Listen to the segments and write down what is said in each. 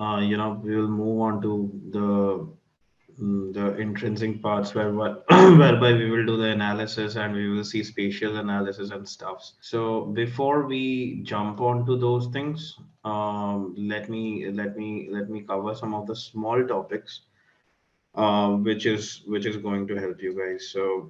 we will move on to the intrinsic parts whereby we will do the analysis and we will see spatial analysis and stuff. So before we jump on to those things, let me cover some of the small topics, which is going to help you guys. So,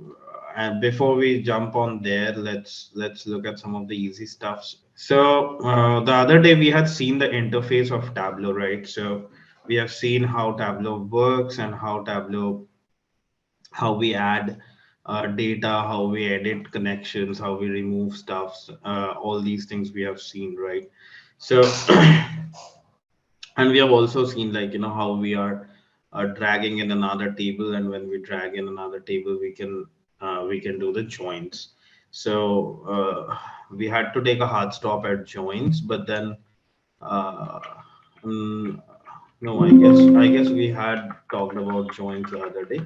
and before we jump on there, let's look at some of the easy stuffs. So the other day we had seen the interface of Tableau, right? So we have seen how Tableau works and how we add data, how we edit connections, how we remove stuffs, all these things we have seen, right? So and we have also seen, like, how we are dragging in another table, and when we drag in another table we can do the joins. So we had to take a hard stop at joins, but then uh, mm, no, I guess we had talked about joins the other day,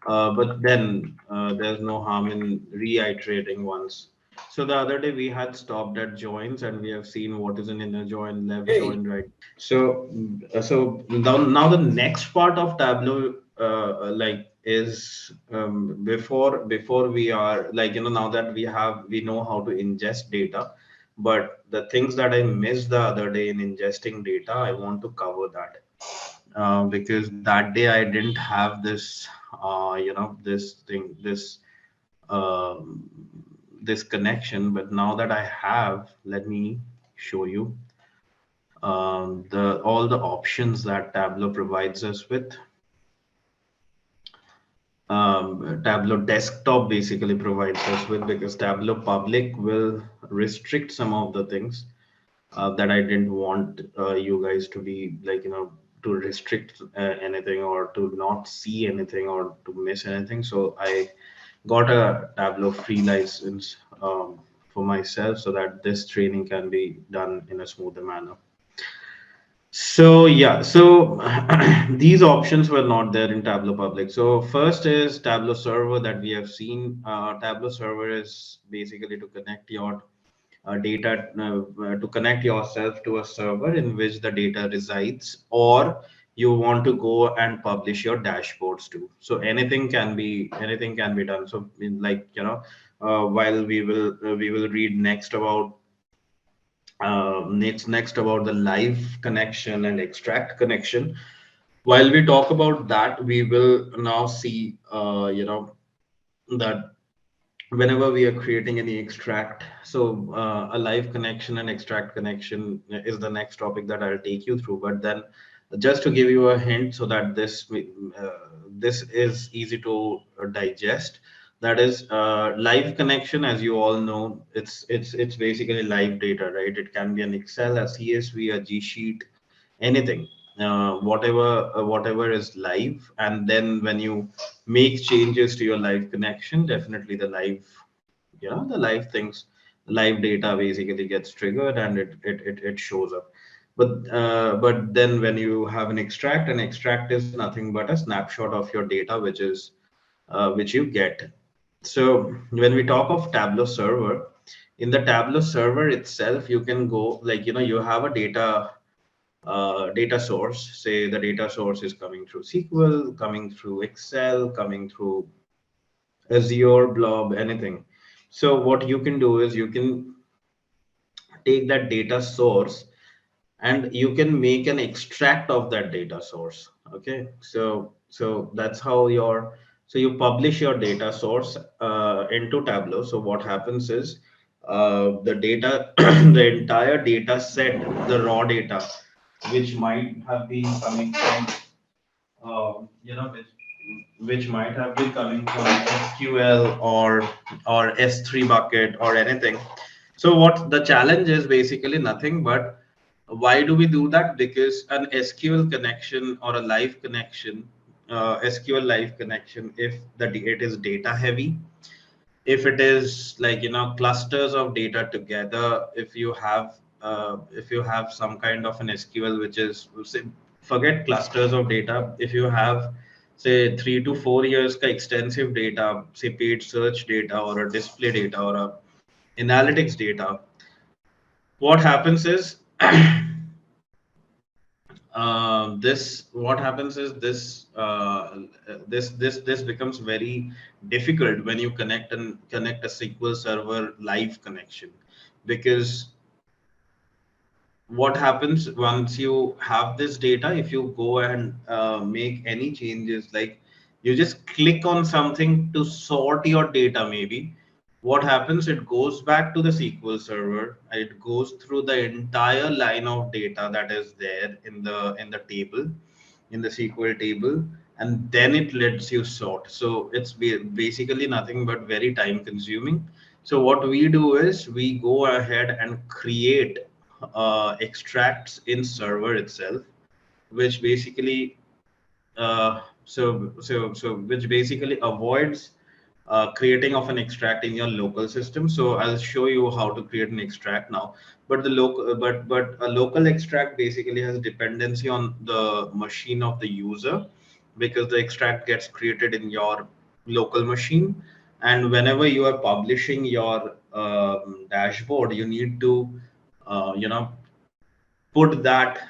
but then there's no harm in reiterating once. So the other day we had stopped at joins, and we have seen what is an inner join, left Hey, join, right. So now the next part of Tableau, like, is before we are, like, now that we know how to ingest data, but the things that I missed the other day in ingesting data, I want to cover that, because that day I didn't have this thing, um, this connection. But now that I have, let me show you the all the options that Tableau provides us with. Tableau desktop basically provides us with, because Tableau public will restrict some of the things that I didn't want you guys to be, like, to restrict anything, or to not see anything, or to miss anything. So I got a Tableau free license for myself, so that this training can be done in a smoother manner. So yeah, so these options were not there in Tableau Public. So first is Tableau Server that we have seen. Tableau Server is basically to connect your data, to connect yourself to a server in which the data resides, or you want to go and publish your dashboards too. So anything can be done. So like, while we will read next about the live connection and extract connection. While we talk about that, we will now see that whenever we are creating any extract, so a live connection and extract connection is the next topic that I'll take you through. But then, just to give you a hint, so that this is easy to digest, that is, live connection, as you all know, it's basically live data, right? It can be an Excel, a CSV, a G sheet, anything, whatever is live. And then when you make changes to your live connection, definitely the live things, live data basically gets triggered, and it shows up. But then when you have an extract is nothing but a snapshot of your data, which you get. So when we talk of Tableau server, in the Tableau server itself, you can go, like, you have a data source. Say the data source is coming through SQL, coming through Excel, coming through Azure, Blob, anything. So what you can do is you can take that data source, and you can make an extract of that data source. Okay, so that's how you publish your data source into Tableau. So what happens is, the data, the entire data set, the raw data, which might have been coming from, which might have been coming from SQL, or S3 bucket, or anything. So what the challenge is, basically nothing but, why do we do that? Because an SQL connection, or a live connection, SQL live connection, if it is data heavy, if it is, like, clusters of data together, if you have some kind of an SQL, which is, say, forget clusters of data, if you have, say, 3 to 4 years ka extensive data, say paid search data, or a display data, or a analytics data, what happens is this what happens is this becomes very difficult when you connect a SQL Server live connection, because what happens once you have this data, if you go and make any changes, like you just click on something to sort your data, maybe what happens, it goes back to the SQL Server, it goes through the entire line of data that is there in the table, in the SQL table, and then it lets you sort. So it's basically nothing but very time consuming. So what we do is we go ahead and create extracts in server itself, which basically which basically avoids creating of an extract in your local system. So I'll show you how to create an extract now. But the local, but a local extract basically has dependency on the machine of the user, because the extract gets created in your local machine, and whenever you are publishing your dashboard, you need to you know put that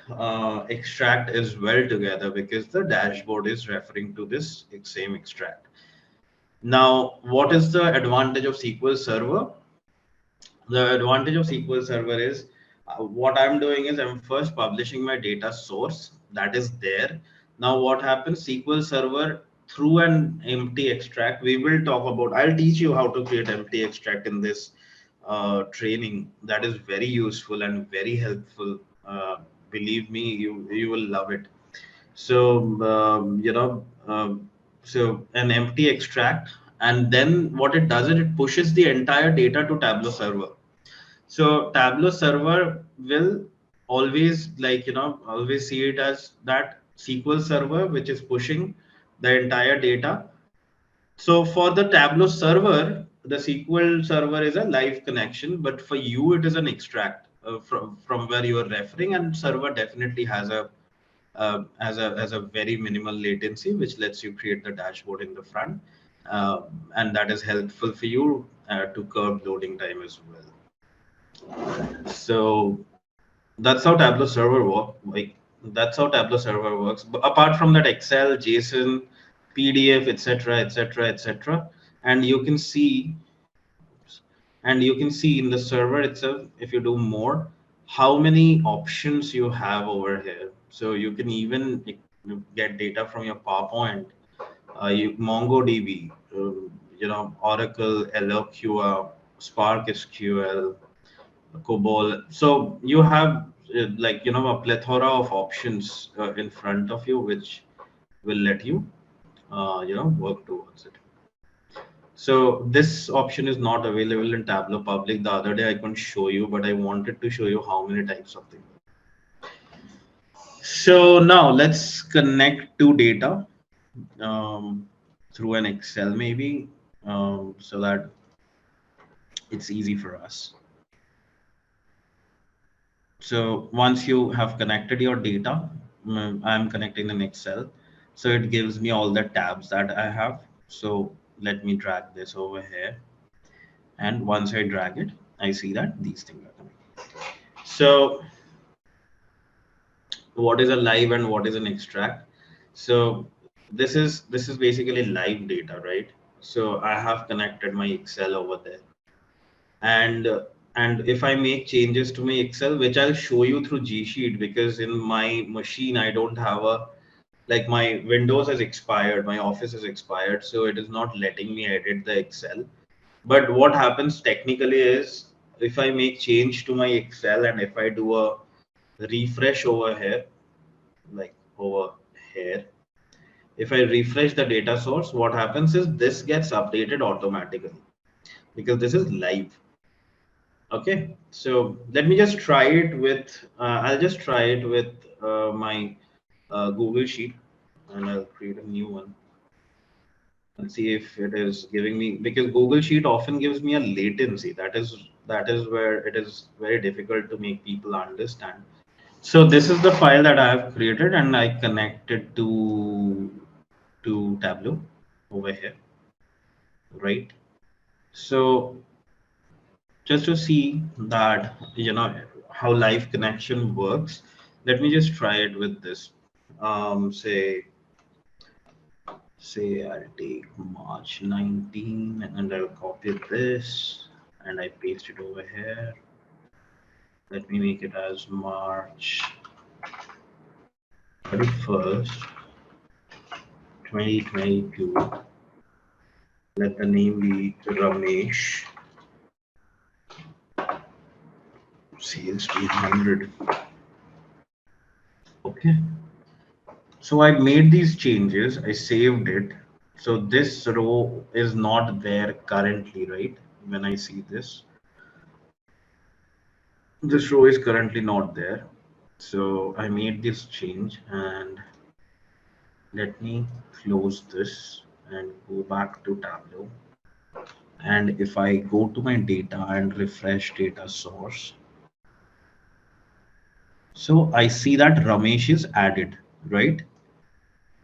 extract as well together, because the dashboard is referring to this same extract. Now, what is the advantage of SQL Server? The advantage of SQL Server is what I'm doing is I'm first publishing my data source that is there. Now, what happens? SQL Server through an empty extract. We will talk about. I'll teach you how to create empty extract in this training. That is very useful and very helpful. Believe me, you will love it. So so an empty extract, and then what it does is it pushes the entire data to Tableau server. So Tableau server will always, always see it as that SQL server which is pushing the entire data. So for the Tableau server, the SQL server is a live connection, but for you it is an extract from where you are referring, and server definitely has a as a very minimal latency, which lets you create the dashboard in the front, and that is helpful for you to curb loading time as well. So that's how Tableau server work. Like that's how Tableau server works. But apart from that, Excel, JSON, PDF, etc., etc., etc., and you can see in the server itself, if you do more, how many options you have over here. So you can even get data from your PowerPoint, MongoDB, Oracle, LLQA, Spark SQL, COBOL. So you have a plethora of options in front of you, which will let you work towards it. So this option is not available in Tableau Public. The other day I couldn't show you, but I wanted to show you how many types of things. So now let's connect to data through an Excel maybe, so that it's easy for us. So once you have connected your data, I'm connecting in Excel. So it gives me all the tabs that I have. So let me drag this over here. And once I drag it, I see that these things are coming. So what is a live and what is an extract? So this is basically live data, right? So I have connected my Excel over there, and if I make changes to my Excel, which I'll show you through G Sheet, because in my machine I don't have a, like, my Windows has expired, my Office has expired, so it is not letting me edit the Excel. But what happens technically is, if I make change to my Excel and if I do a refresh over here, like over here, if I refresh the data source, what happens is this gets updated automatically, because this is live. Okay, so let me just try it with, I'll just try it with my Google Sheet, and I'll create a new one and see if it is giving me, because Google Sheet often gives me a latency. That is where it is very difficult to make people understand. So this is the file that I have created, and I connected to Tableau over here, right? So just to see that how live connection works, let me just try it with this. Say I'll take March 19 and I'll copy this and I paste it over here. Let me make it as March 31st, 2022. Let the name be Ramesh. CST 100. Okay. So I made these changes, I saved it. So this row is not there currently, right? When I see this row is currently not there. So I made this change and let me close this and go back to Tableau. And if I go to my data and refresh data source, so I see that Ramesh is added, right?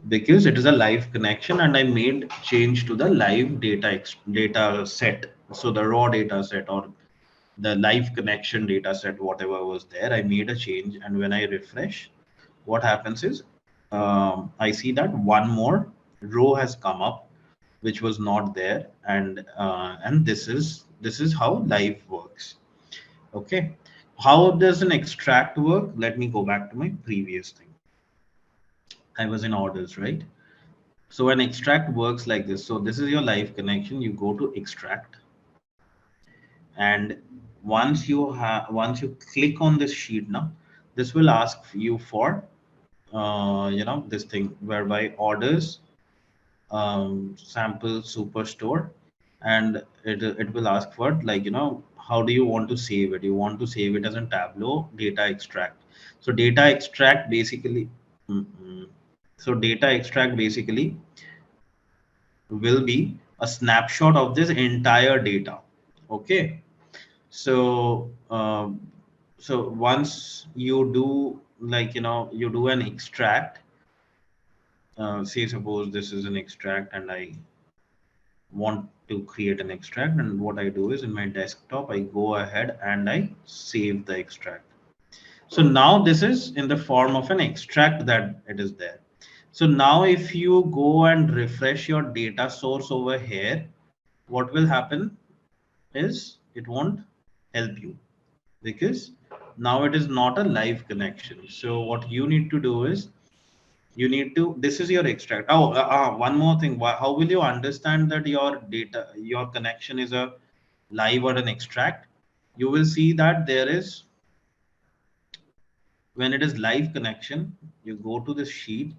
Because it is a live connection and I made change to the live data set. So the raw data set or the live connection data set, whatever was there, I made a change. And when I refresh, what happens is I see that one more row has come up, which was not there. And this is how live works. Okay. How does an extract work? Let me go back to my previous thing. I was in orders, right? So an extract works like this. So this is your live connection. You go to extract, and once you click on this sheet now, this will ask you for this thing whereby orders, sample superstore, and it will ask for like how do you want to save it? You want to save it as a Tableau data extract. So data extract basically. Mm-mm. So data extract basically will be a snapshot of this entire data. Okay. So so once you do like you do an extract, say suppose this is an extract and I want to create an extract, and what I do is in my desktop I go ahead and I save the extract. So now this is in the form of an extract that it is there. So now if you go and refresh your data source over here, what will happen is it won't help you because now it is not a live connection. So what you need to do is you need to, this is your extract. One more thing. How will you understand that your data, your connection is a live or an extract? You will see that there is, when it is live connection, you go to this sheet,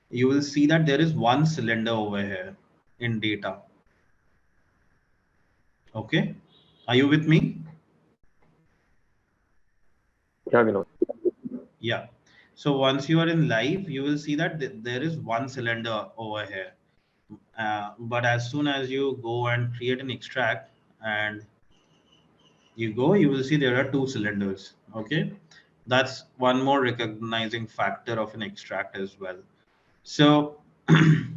you will see that there is one cylinder over here in data. Okay. Are you with me? Yeah, Vinod. Yeah. So once you are in live, you will see that there is one cylinder over here. But as soon as you go and create an extract and you will see there are two cylinders. Okay. That's one more recognizing factor of an extract as well. So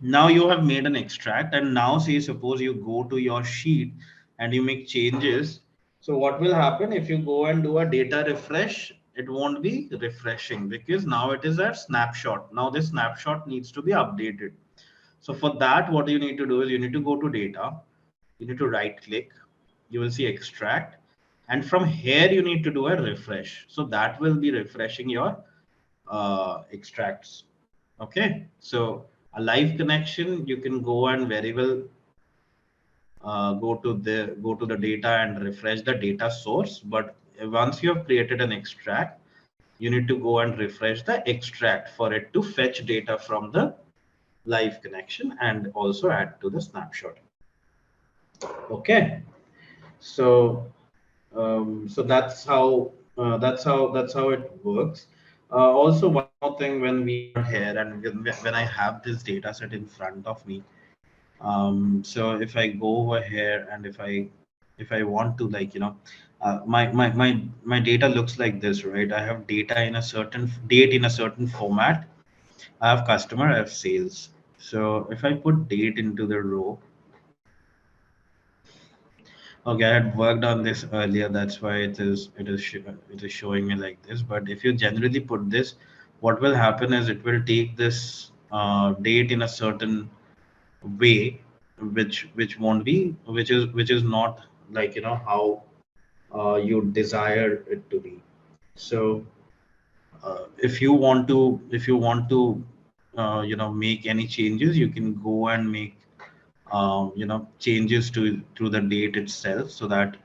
now you have made an extract, and now say suppose you go to your sheet and you make changes. So what will happen if you go and do a data refresh? It won't be refreshing because now it is a snapshot. Now this snapshot needs to be updated. So for that, what you need to do is you need to go to data, you need to right click, you will see extract, and from here you need to do a refresh. So that will be refreshing your extracts. Okay, so a live connection, you can go and very well go to the data and refresh the data source. But once you have created an extract, you need to go and refresh the extract for it to fetch data from the live connection and also add to the snapshot. Okay, so so that's how it works. Also, one more thing, when we are here and when I have this data set in front of me, so if I go over here and if I want to like my data looks like this, right? I have data in a certain date in a certain format. I have customer, I have sales. So if I put date into the row, Okay, I had worked on this earlier. That's why it is showing me like this. But if you generally put this, what will happen is it will take this date in a certain way, which won't be, which is not like how you desire it to be. So if you want to make any changes, you can go and make changes to the date itself, so that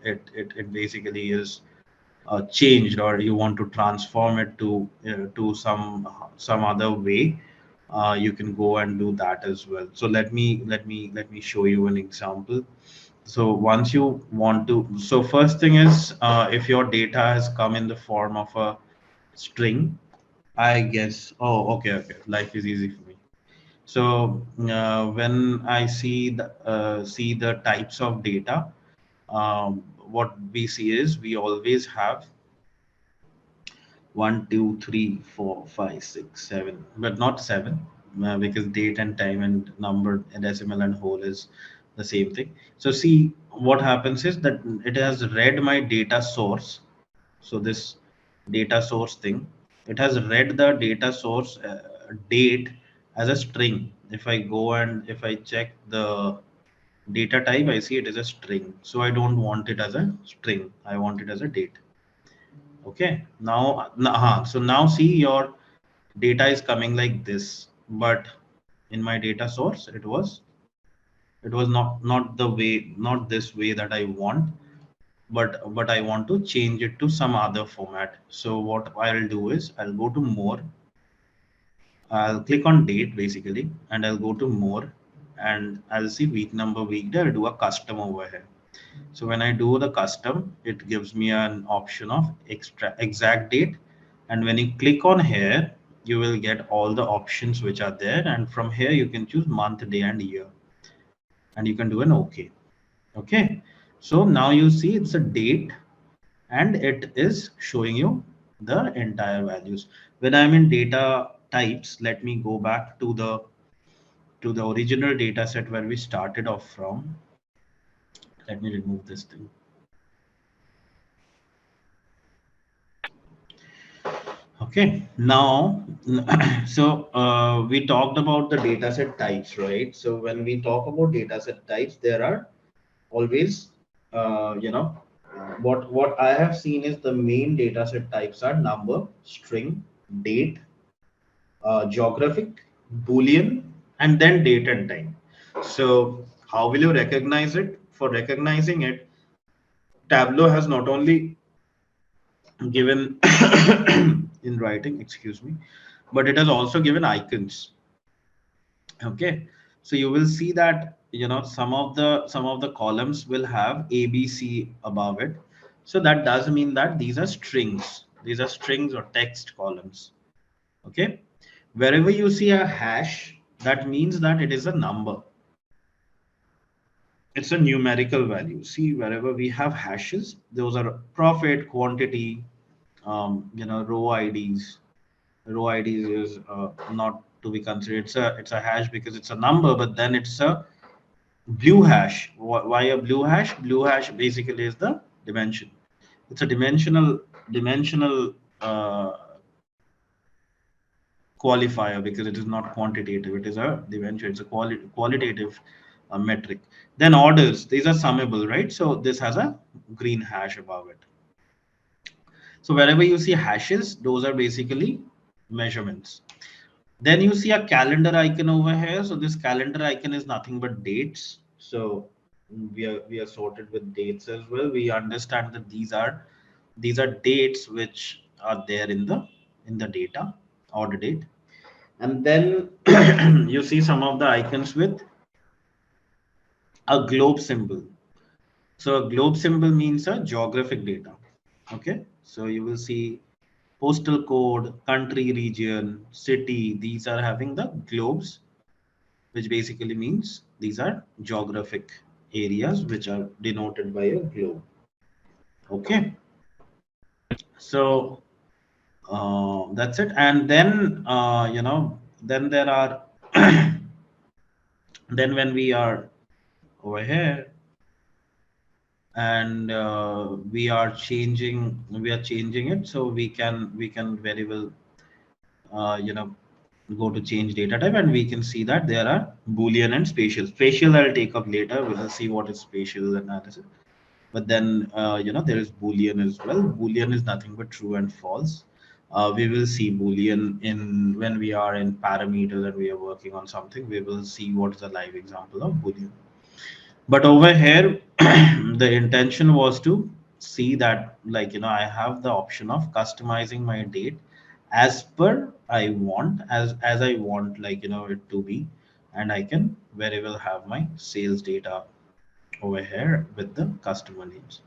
it basically is changed, or you want to transform it to some other way. You can go and do that as well. So let me show you an example. So once you want to, so first thing is, if your data has come in the form of a string, I guess. Oh, okay, okay. Life is easy for me. So when I see the types of data, what we see is we always have 1, 2, 3, 4, 5, 6, 7, but not 7, because date and time and number and decimal and whole is the same thing. So see, what happens is that it has read my data source. So this data source thing, it has read the data source date as a string. If I go and if I check the data type, I see it is a string. So I don't want it as a string. I want it as a date. Okay. So now see, your data is coming like this, but in my data source, it was not the way, not this way that I want, but I want to change it to some other format. So what I'll do is I'll go to more, I'll click on date basically, and I'll go to more, and I'll see week number, weekday. I'll do a custom over here. So when I do the custom, it gives me an option of extra exact date. And when you click on here, you will get all the options which are there. And from here, you can choose month, day, and year. And you can do an OK. Okay. So now you see it's a date, and it is showing you the entire values. When I'm in data types, let me go back to the original data set where we started off from. Let me remove this thing. Okay, now, so we talked about the dataset types, right? So when we talk about dataset types, there are always, what I have seen is the main dataset types are number, string, date, geographic, Boolean, and then date and time. So how will you recognize it? For recognizing it, Tableau has not only given in writing, excuse me, but it has also given icons. Okay, so you will see that some of the columns will have ABC above it. So that does mean that these are strings. These are strings or text columns. Okay, wherever you see a hash, that means that it is a number. It's a numerical value. See, wherever we have hashes, those are profit, quantity, row IDs. Row IDs is not to be considered. It's a hash because it's a number, but then it's a blue hash. Why a blue hash? Blue hash basically is the dimension. It's a dimensional qualifier because it is not quantitative. It is a dimension. It's a qualitative metric. Then orders. These are summable, right? So this has a green hash above it. So wherever you see hashes, those are basically measurements. Then you see a calendar icon over here. So this calendar icon is nothing but dates. So we are sorted with dates as well. We understand that these are dates which are there in the data, order date. And then you see some of the icons with a globe symbol. So a globe symbol means a geographic data. Okay. So you will see postal code, country, region, city. These are having the globes, which basically means these are geographic areas which are denoted by a globe. Okay, so that's it. And then then there are then when we are over here, and we are changing it, so we can very well you know go to change data type, and we can see that there are boolean and spatial. Spatial I'll take up later. We'll see what is spatial analysis. But then there is boolean as well. Boolean is nothing but true and false. We will see boolean in when we are in parameters and we are working on something. We will see what is a live example of boolean. But over here, the intention was to see that, like, I have the option of customizing my date as per I want, as I want, like, it to be. And I can very well have my sales data over here with the customer names.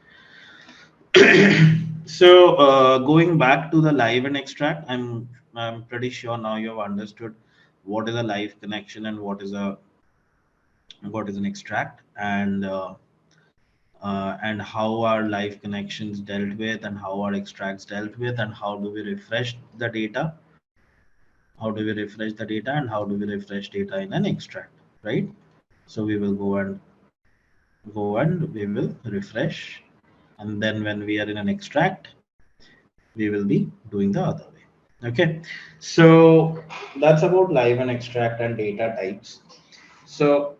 So going back to the live and extract, I'm pretty sure now you have understood what is a live connection and what is an extract, and how our live connections dealt with, and how our extracts dealt with, and how do we refresh the data, and how do we refresh data in an extract, right? So we will go and we will refresh, and then when we are in an extract, we will be doing the other way. Okay, so that's about live and extract and data types. So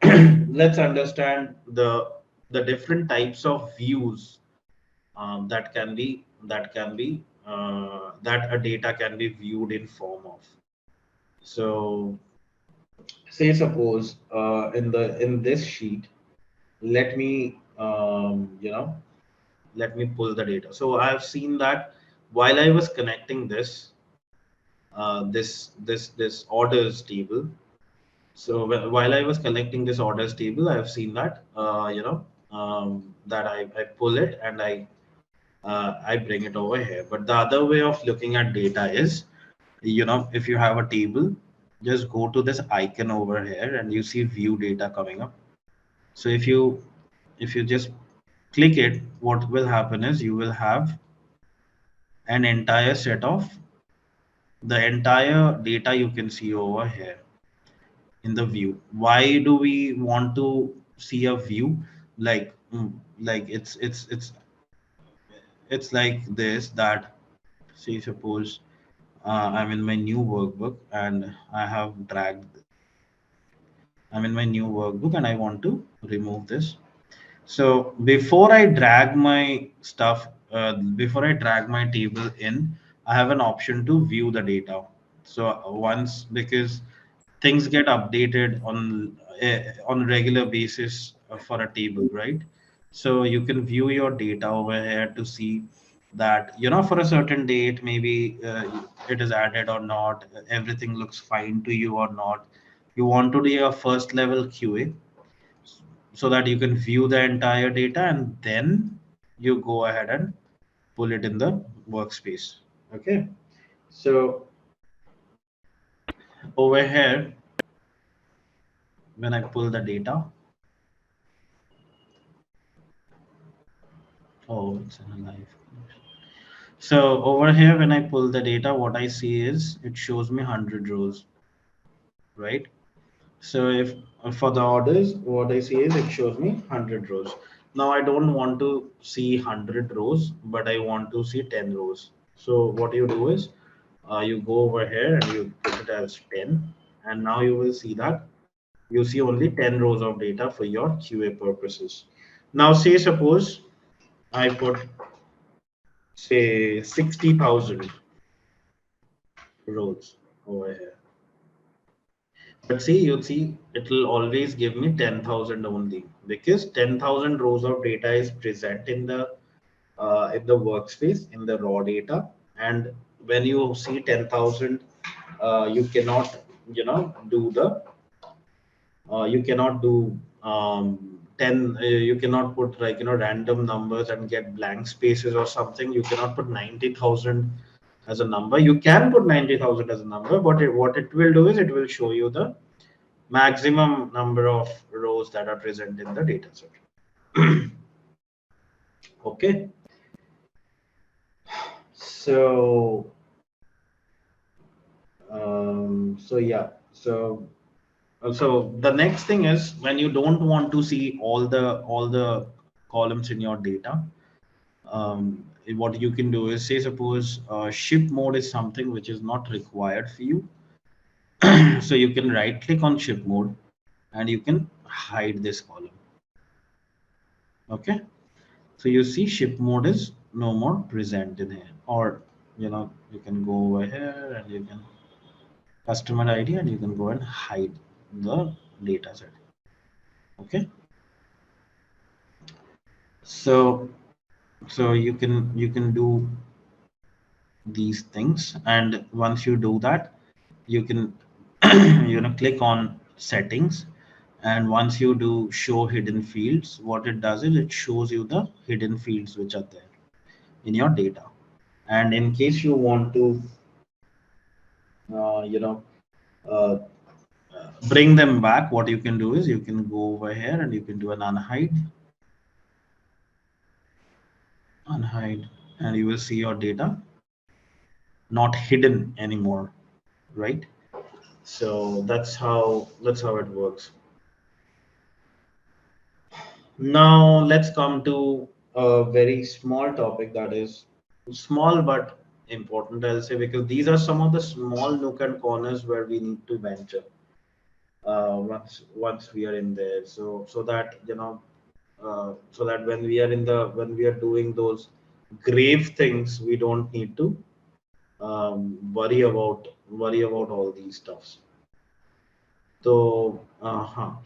let's understand the different types of views that a data can be viewed in form of. So say suppose in this sheet, let me let me pull the data. So I have seen that while I was connecting this orders table. So while I was collecting this orders table, I have seen that that I pull it and I bring it over here. But the other way of looking at data is, if you have a table, just go to this icon over here and you see view data coming up. So if you just click it, what will happen is you will have an entire set of the entire data you can see over here in the view. Why do we want to see a view? Like like it's like this, that, say suppose I'm in my new workbook and I'm in my new workbook and I want to remove this. So before I drag my table in, I have an option to view the data. So once, because things get updated on a regular basis for a table, right? So you can view your data over here to see that, for a certain date, maybe it is added or not, everything looks fine to you or not. You want to do a first level QA so that you can view the entire data, and then you go ahead and pull it in the workspace. Okay, so over here, when I pull the data, oh, it's in a live. So over here, when I pull the data, what I see is it shows me 100 rows, right? So if for the orders, what I see is it shows me 100 rows. Now I don't want to see 100 rows, but I want to see 10 rows. So what you do is you go over here and you put it as 10, and now you will see that you see only 10 rows of data for your QA purposes. Now say suppose I put, say, 60,000 rows over here. But see, you see, it will always give me 10,000 only, because 10,000 rows of data is present in the workspace, in the raw data. And when you see 10,000, you cannot, do you cannot do 10, you cannot put, like, random numbers and get blank spaces or something. You cannot put 90,000 as a number. You can put 90,000 as a number, but what it will do is it will show you the maximum number of rows that are present in the data set. Okay, so yeah, so the next thing is, when you don't want to see all the columns in your data, what you can do is, say suppose ship mode is something which is not required for you. So you can right click on ship mode and you can hide this column. Okay, so you see ship mode is no more present in here. Or you can go over here and you can customer ID and you can go and hide the data set. Okay, so you can do these things, and once you do that, you can click on settings, and once you do show hidden fields, what it does is it shows you the hidden fields which are there in your data. And in case you want to uh, you know uh, bring them back, what you can do is you can go over here and you can do an unhide, and you will see your data not hidden anymore, right? So that's how it works. Now let's come to a very small topic that is small but important, I'll say, because these are some of the small nook and corners where we need to venture once we are in there. So that so that when we are doing those grave things, we don't need to worry about all these stuffs. So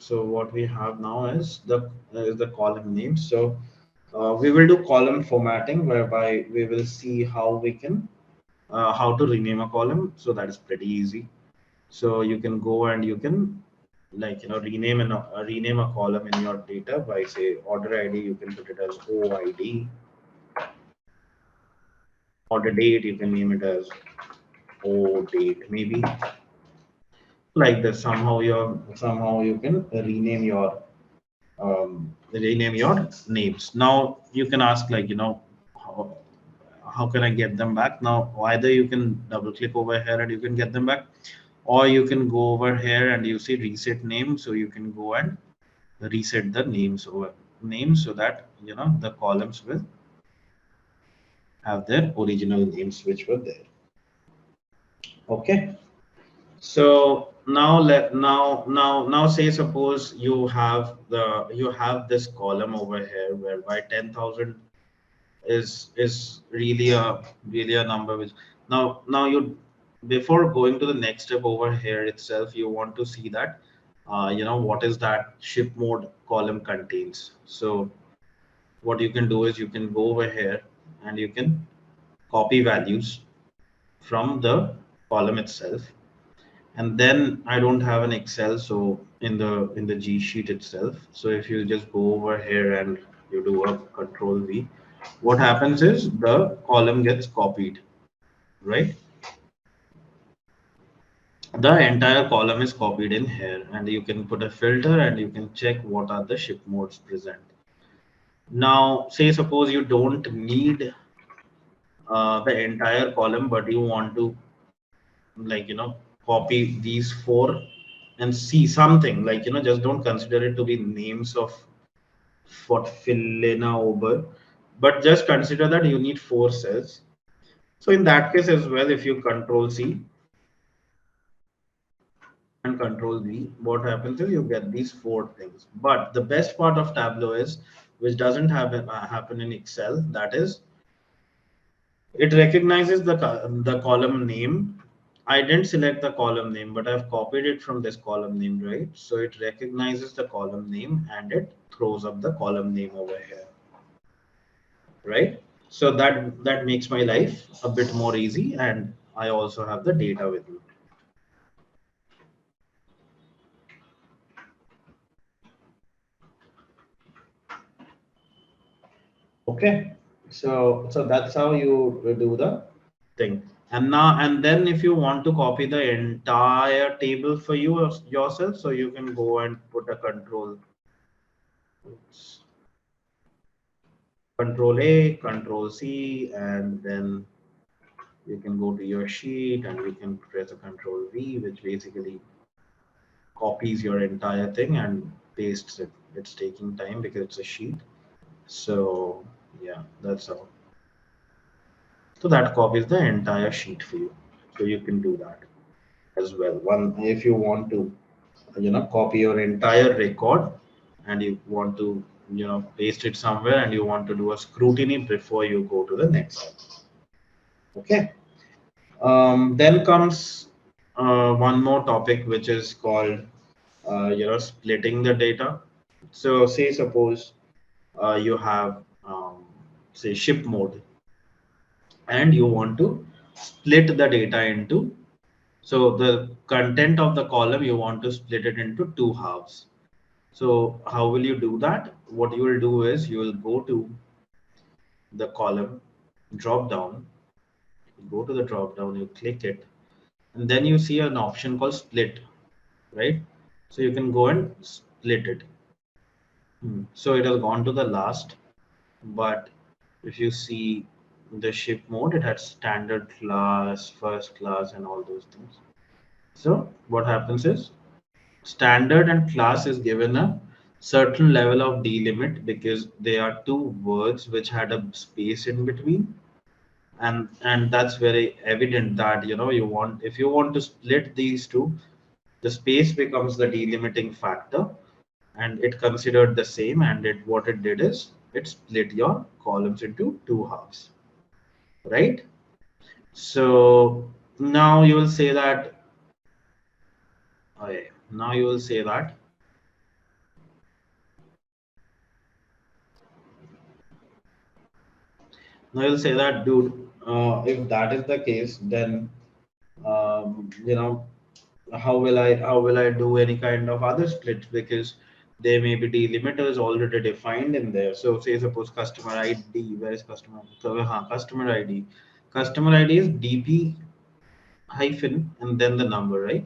what we have now is the column name. So we will do column formatting, whereby we will see how to rename a column. So that is pretty easy. So you can go and you can rename a column in your data by, say, order ID. You can put it as OID. Order date, you can name it as O date, maybe like this. Somehow you can rename your names. Now you can ask, how can I get them back? Now either you can double click over here and you can get them back, or you can go over here and you see reset name. So you can go and reset the names so that the columns will have their original names which were there. Okay. So now say suppose you have this column over here whereby 10,000 is really a number which now you, before going to the next step over here itself, you want to see that what is that ship mode column contains. So what you can do is you can go over here and you can copy values from the column itself. And then I don't have an Excel, so in the G sheet itself. So if you just go over here and you do a Control V, what happens is the column gets copied, right? The entire column is copied in here, and you can put a filter and you can check what are the ship modes present. Now, say suppose you don't need the entire column, but you want to, like, copy these four and see something, just don't consider it to be names of what Filena Ober, but just consider that you need four cells. So in that case as well, if you Control C and Control V, what happens is you get these four things. But the best part of Tableau is, which doesn't happen in Excel, that is, it recognizes the column name. I didn't select the column name, but I've copied it from this column name, right? So it recognizes the column name and it throws up the column name over here, right? So that makes my life a bit more easy, and I also have the data with me. Okay, so that's how you do the thing. And then if you want to copy the entire table for yourself, so you can go and put a oops, control A, control C, and then you can go to your sheet and you can press a control V, which basically copies your entire thing and pastes it. It's taking time because it's a sheet. So yeah, that's how. So that copies the entire sheet for you. So you can do that as well. One, if you want to, copy your entire record and you want to, paste it somewhere and you want to do a scrutiny before you go to the next step. Okay. Then comes one more topic, which is called, splitting the data. So say suppose you have, say ship mode, and you want to split the data into, so the content of the column, you want to split it into two halves. So how will you do that? What you will do is you will go to the column drop down, go to the drop down, you click it, and then you see an option called split, right? So you can go and split it. So it has gone to the last, but if you see the ship mode, it had standard class, first class, and all those things. So what happens is standard and class is given a certain level of delimit because they are two words which had a space in between, and that's very evident that you want, if you want to split these two, the space becomes the delimiting factor, and it considered the same, and it what it did is it split your columns into two halves, right? So now you will say that, okay, now you will say that, now you'll say that, dude, if that is the case, then you know how will I do any kind of other splits, because there may be delimiters already defined in there. So say suppose customer ID, where is customer? So, customer ID. Customer ID is DP hyphen and then the number, right?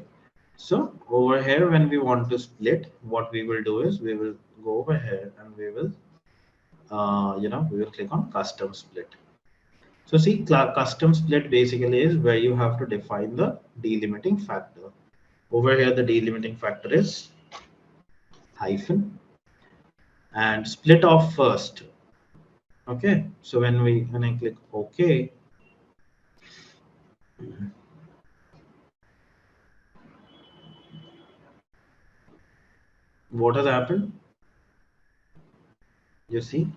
So over here, when we want to split, what we will do is we will go over here and we will, we will click on custom split. So see, custom split basically is where you have to define the delimiting factor. Over here, the delimiting factor is hyphen and split off first. Okay, so when I click OK, what has happened? You see,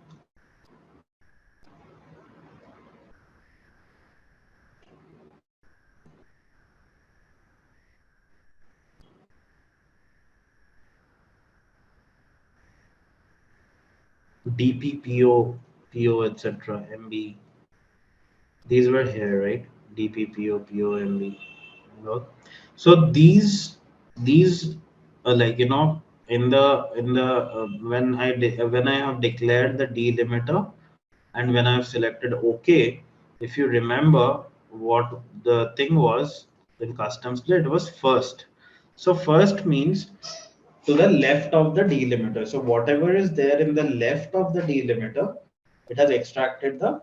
DP, PO, PO, etc. MB. These were here, right? DP, PO, PO, MB. Look. So these like when I have declared the delimiter and when I've selected OK, if you remember what the thing was in custom split, it was first. So first means to the left of the delimiter. So whatever is there in the left of the delimiter, it has extracted the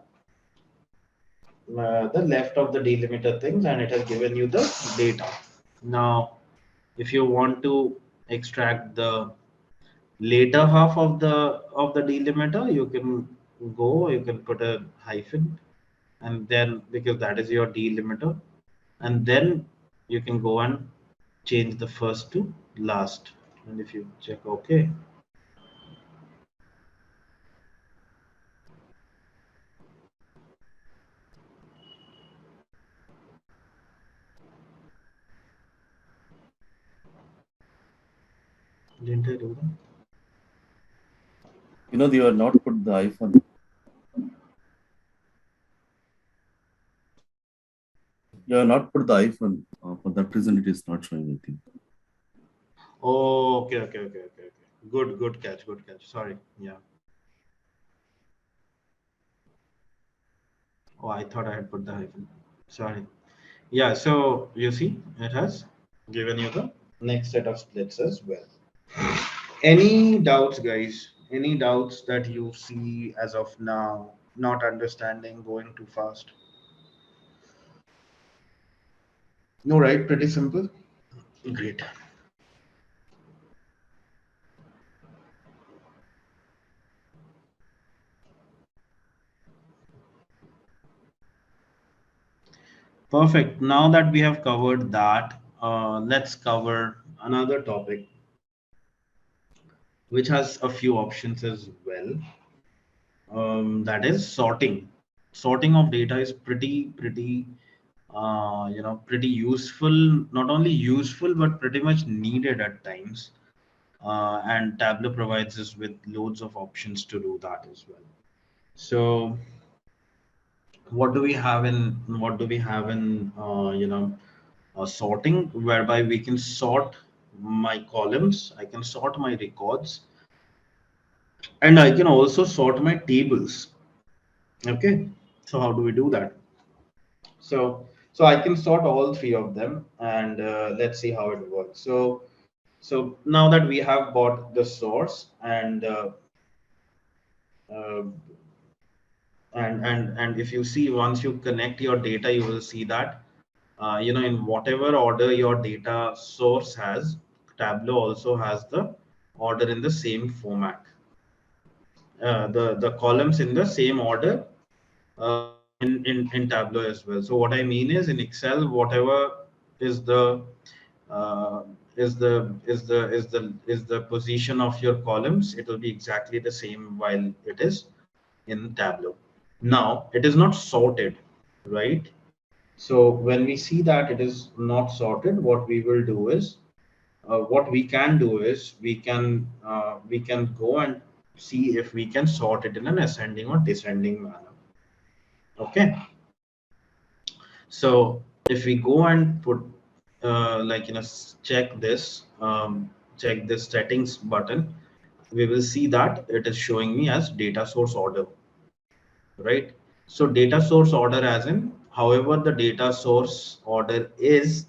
left of the delimiter things and it has given you the data. Now, if you want to extract the later half of the delimiter, you can put a hyphen, and then because that is your delimiter, and then you can go and change the first to last. And if you check OK, didn't I do that? They are not put the hyphen. You have not put the hyphen. For that reason, it is not showing anything. Oh, okay. Good catch, good catch. Sorry. Yeah. Oh, I thought I had put the hyphen. Sorry. Yeah, so you see, it has given you the next set of splits as well. Any doubts, guys? Any doubts that you see as of now? Not understanding, going too fast? No, right? Pretty simple. Great. Perfect. Now that we have covered that, let's cover another topic which has a few options as well. That is sorting. Sorting of data is pretty useful. Not only useful but pretty much needed at times. And Tableau provides us with loads of options to do that as well. So what do we have in sorting, whereby we can sort my columns, I can sort my records, and I can also sort my tables. Okay, so how do we do that? So I can sort all three of them, and let's see how it works. So now that we have got the source, uh, and if you see, once you connect your data, you will see that in whatever order your data source has, Tableau also has the order in the same format, the columns in the same order, in Tableau as well. So what I mean is, in Excel, whatever is the uh, is the position of your columns, it will be exactly the same while it is in Tableau. Now it is not sorted, right? So when we see that it is not sorted, what we will do is, what we can do is, we can go and see if we can sort it in an ascending or descending manner. Okay, so if we go and put check this settings button, we will see that it is showing me as data source order, right? So data source order, as in however the data source order is,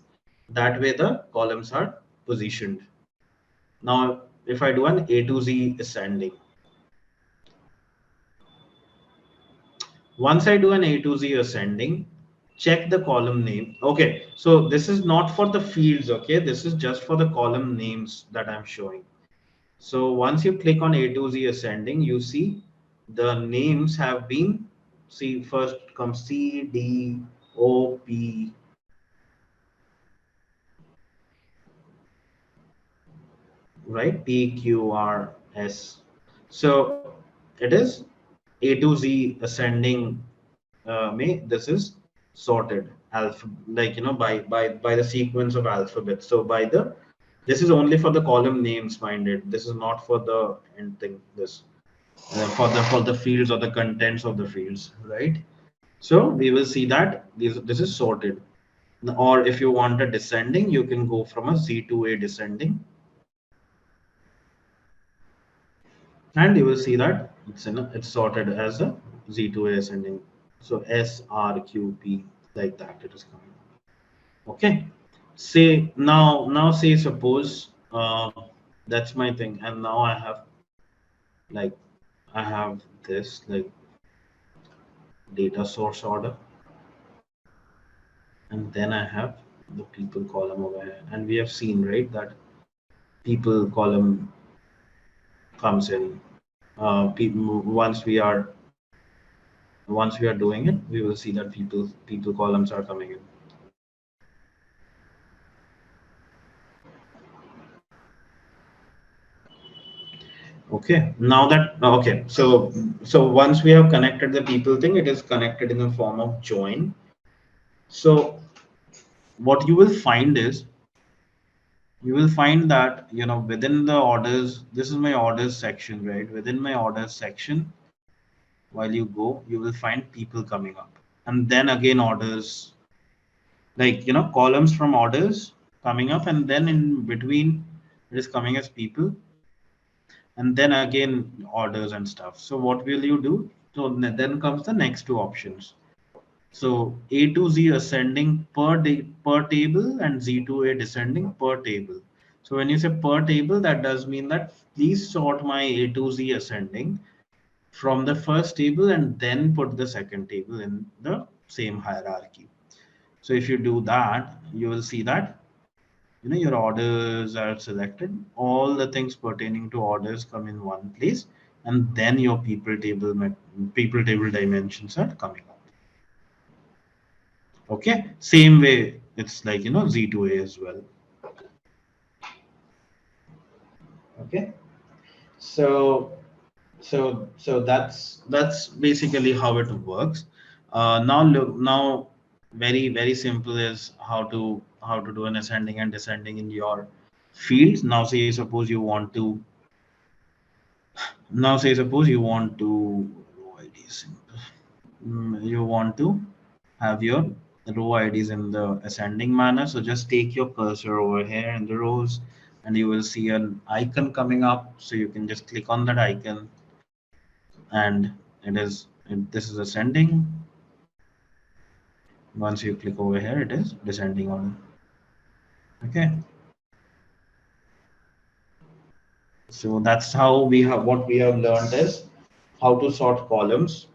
that way the columns are positioned. Now if I do an A to Z ascending, once I do an A to Z ascending, check the column name. Okay, so this is not for the fields, okay? This is just for the column names that I'm showing. So once you click on A to Z ascending, you see the names have been, see, first comes C, D, O, P, right? P, Q, R, S. So it is A to Z ascending. This is sorted alpha, by the sequence of alphabet. So by the, this is only for the column names, minded. This is not for the end thing. This for the fields or the contents of the fields, right? So we will see that this is sorted. Or if you want a descending, you can go from a Z to A descending, and you will see that it's sorted as a Z to A ascending. So S R Q P, like that it is coming. Okay. Say now say suppose that's my thing, and now I have, like, I have this, like, data source order, and then I have the people column over here, and we have seen, right, that people column comes in. People, once we are doing it, we will see that people columns are coming in. Okay, now that, okay, so once we have connected the people thing, it is connected in the form of join. So what you will find is, you will find that, within the orders, this is my orders section, right? Within my orders section, while you go, you will find people coming up, and then again orders, like, columns from orders coming up, and then in between it is coming as people, and then again orders and stuff. So what will you do? So then comes the next two options. So A to Z ascending per day per table, and Z to A descending per table. So when you say per table, that does mean that please sort my A to Z ascending from the first table and then put the second table in the same hierarchy. So if you do that, you will see that, your orders are selected, all the things pertaining to orders come in one place, and then your people table dimensions are coming up. Okay, same way it's like Z to A as well. Okay, so that's basically how it works. Now look, now very simple is how to do an ascending and descending in your fields. Now say suppose you want to now say suppose you want to row ID simple. You want to have your row IDs in the ascending manner. So just take your cursor over here in the rows and you will see an icon coming up. So you can just click on that icon and this is ascending. Once you click over here, it is descending order. Okay. So that's how what we have learned is how to sort columns.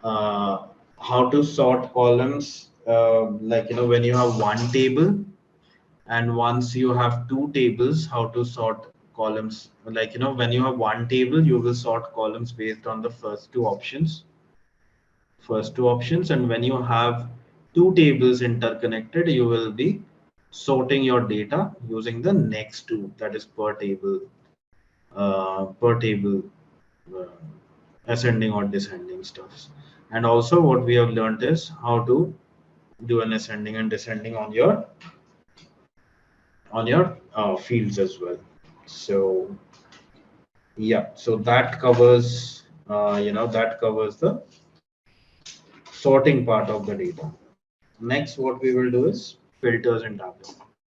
Uh, how to sort columns, like when you have one table and once you have two tables, how to sort columns. Like when you have one table, you will sort columns based on the first two options, and when you have two tables interconnected, you will be sorting your data using the next two, that is per table uh, ascending or descending stuffs. And also what we have learned is how to do an ascending and descending on your fields as well. So yeah, so that covers the sorting part of the data. Next, what we will do is filters in Tableau.